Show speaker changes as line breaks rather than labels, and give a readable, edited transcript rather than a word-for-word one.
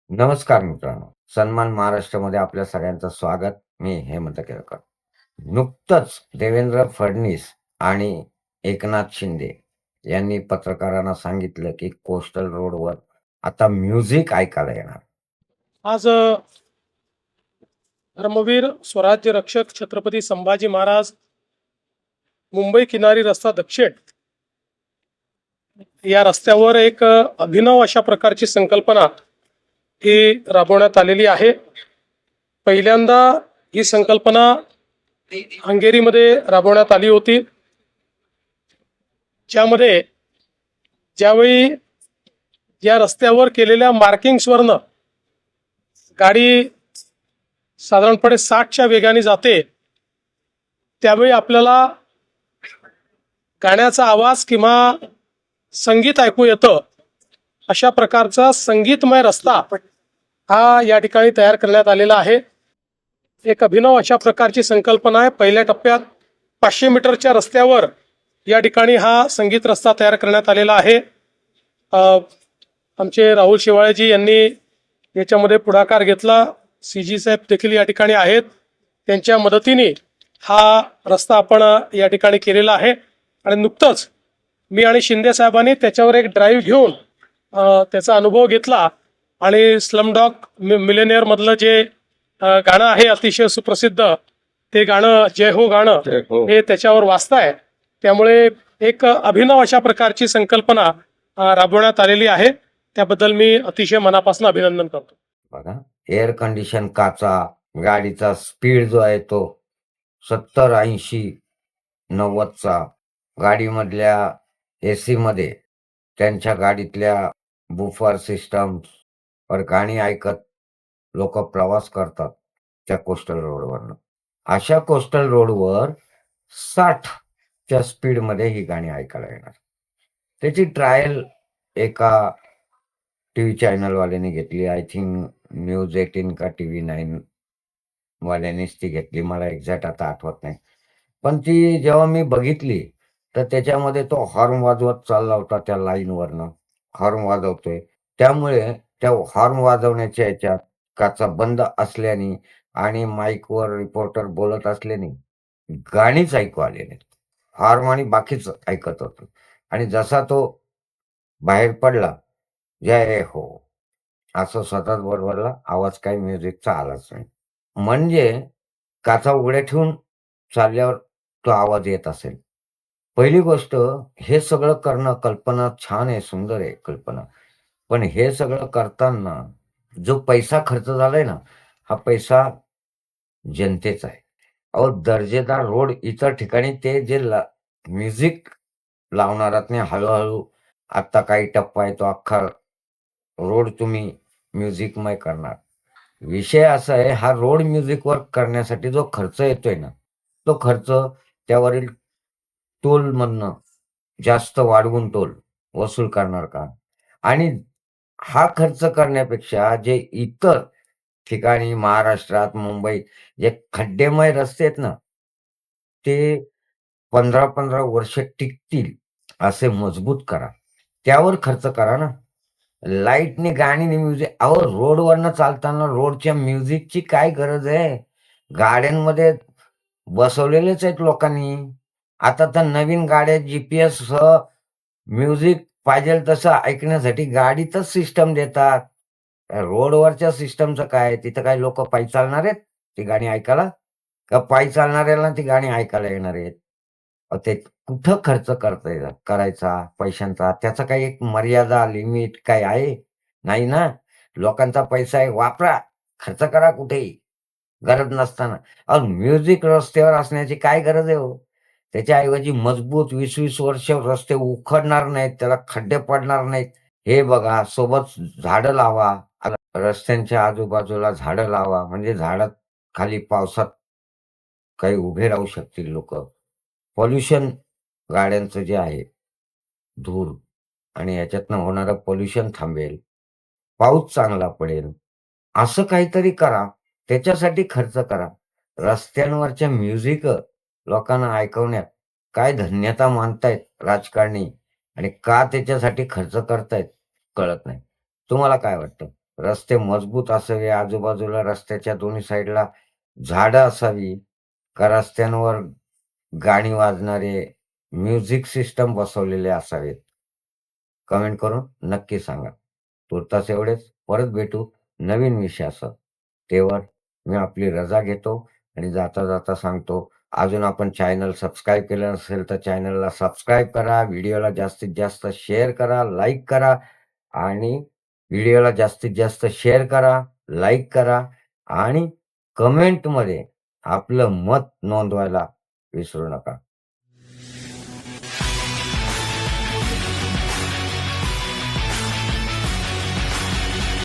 नमस्कार मित्रांनो. सन्मान महाराष्ट्रामध्ये आपल्या सगळ्यांचं स्वागत. मी हेमंत केळकर. नुकतंच देवेंद्र फडणवीस आणि एकनाथ शिंदे यांनी पत्रकारांना सांगितलं, की कोस्टल रोडवर आता म्युझिक ऐकायला येणार.
आज धर्मवीर स्वराज्य रक्षक छत्रपती संभाजी महाराज मुंबई किनारी रस्ता दक्षिण या रस्त्यावर एक अभिनव अशा प्रकारची संकल्पना ही राबवण्यात आलेली आहे. पहिल्यांदा ही संकल्पना हंगेरीमध्ये राबवण्यात आली होती, ज्यामध्ये ज्यावेळी या रस्त्यावर केलेल्या मार्किंग्सवरनं गाडी साधारणपणे 60च्या वेगाने जाते, त्यावेळी आपल्याला गाण्याचा आवाज किंवा संगीत ऐकू येतं. अशा प्रकारचा संगीतमय रस्ता हा या ठिकाणी तयार करण्यात आलेला आहे. एक अभिनव अशा प्रकारची संकल्पना आहे. पहिल्या टप्प्यात 500 मीटरच्या रस्त्यावर या ठिकाणी हा संगीत रस्ता तयार करण्यात आलेला आहे. आमचे राहुल शेवाळेजी यांनी याच्यामध्ये पुढाकार घेतला. CG साहेब देखील या ठिकाणी आहेत. त्यांच्या मदतीने हा रस्ता आपण या ठिकाणी केलेला आहे. आणि नुकतंच मी आणि शिंदे साहेबांनी त्याच्यावर एक ड्राईव्ह घेऊन त्याचा अनुभव घेतला आणि स्लमडॉग मिलेनियर मधलं जे गाणं आहे अतिशय सुप्रसिद्ध, ते गाणं जय हो गाणं हे त्याच्यावर वाजताय. त्यामुळे एक अभिनव अशा प्रकारची संकल्पना राबवण्यात आलेली आहे. त्याबद्दल मी अतिशय मनापासून अभिनंदन करतो.
बघा, एअर कंडिशन काचा, गाडीचा स्पीड जो आहे तो 70, 80, 90चा, गाडीमधल्या AC मध्ये त्यांच्या गाडीतल्या बुफर सिस्टम्स वर गाणी ऐकत लोक प्रवास करतात त्या कोस्टल रोडवरनं. अशा कोस्टल रोडवर 60च्या स्पीडमध्ये ही गाणी ऐकायला येणार. त्याची ट्रायल एका टीव्ही चॅनलवाल्याने घेतली. आय थिंक न्यूज 18 का TV9 वाल्यानेच ती घेतली. मला एक्झॅक्ट आता आठवत नाही. पण ती जेव्हा मी बघितली, तर त्याच्यामध्ये तो हॉर्न वाजवत चालला होता त्या लाईनवरनं. हॉर्न वाजवतोय. त्यामुळे त्या हॉर्न वाजवण्याच्या ह्याच्यात काचा बंद असल्याने आणि माईकवर रिपोर्टर बोलत असल्याने गाणीच ऐकू आले नाहीत. हॉर्न आणि बाकीच ऐकत होतो. आणि जसा तो बाहेर पडला, जय हो, असं सतत बडबडला. आवाज काही म्युझिकचा आलाच नाही. म्हणजे काचा उघड्या ठेवून चालल्यावर तो आवाज येत असेल. पहिली गोष्ट, हे सगळं करणं कल्पना छान आहे, सुंदर आहे कल्पना. पण हे सगळं करताना जो पैसा खर्च झालाय ना, हा पैसा जनतेचा आहे. अहो, दर्जेदार रोड इतर ठिकाणी ते जे म्युझिक लावणारात नाही, हळू आता काही टप्पा आहे तो अख्खा रोड तुम्ही म्युझिकमय करणार. विषय असा आहे, हा रोड म्युझिकवर करण्यासाठी जो खर्च येतोय ना, तो खर्च त्यावरील टोलमधनं जास्त वाढवून टोल वसूल करणार का? आणि हा खर्च करण्यापेक्षा जे इतर ठिकाणी महाराष्ट्रात, मुंबईत जे खड्डेमय रस्ते आहेत ना, ते 15-15 वर्ष टिकतील असे मजबूत करा. त्यावर खर्च करा ना. लाईटनी, गाणीनी, म्युझिक, अहो रोडवरनं चालताना रोडच्या म्युझिकची काय गरज आहे? गाड्यांमध्ये बसवलेलेच आहेत लोकांनी. आता तर नवीन गाड्या GPS म्युझिक पाहिजेल तसं ऐकण्यासाठी गाडीतच सिस्टम देतात. रोडवरच्या सिस्टमचं काय? तिथं काय लोकं पायी चालणार आहेत ती गाणी ऐकायला? का पायी चालणाऱ्याला ती गाणी ऐकायला येणार आहेत? ते कुठं खर्च करायचा पैशांचा? त्याचा काही एक मर्यादा, लिमिट काय आहे? नाही ना. लोकांचा पैसा आहे, वापरा, खर्च करा कुठेही, गरज नसताना. अहो, म्युझिक रस्त्यावर असण्याची काय गरज आहे हो? त्याच्याऐवजी मजबूत 20-20 वर्ष रस्ते उखडणार नाहीत, त्याला खड्डे पडणार नाहीत, हे बघा. सोबत झाडं लावा. रस्त्यांच्या आजूबाजूला झाडं लावा, म्हणजे झाडात खाली पावसात काही उभे राहू शकतील लोकं. पॉल्युशन गाड्यांचं जे आहे, धूर आणि याच्यातनं होणारं पॉल्युशन थांबेल. पाऊस चांगला पडेल. असं काहीतरी करा. त्याच्यासाठी खर्च करा. रस्त्यांवरच्या म्युझिक लोकांना ऐकवण्यात काय धन्यता मानतायत राजकारणी आणि का त्याच्यासाठी खर्च करतायत कळत नाही. तुम्हाला काय वाटतं? रस्ते मजबूत असावे, आजूबाजूला रस्त्याच्या दोन्ही साईडला झाडं असावी, का रस्त्यांवर गाणी वाजणारे म्युझिक सिस्टम बसवलेले असावेत. कमेंट करून नक्की सांगा. तूर्तास एवढेच. परत भेटू नवीन विषयासह. तेव्हा मी आपली रजा घेतो आणि जाता जाता सांगतो, अजून आपण चॅनल सबस्क्राईब केलं नसेल तर चॅनलला सबस्क्राईब करा. व्हिडिओला जास्तीत जास्त शेअर करा, लाईक करा आणि व्हिडिओला जास्तीत जास्त शेअर करा, लाईक करा आणि कमेंटमध्ये आपलं मत नोंदवायला विसरू नका.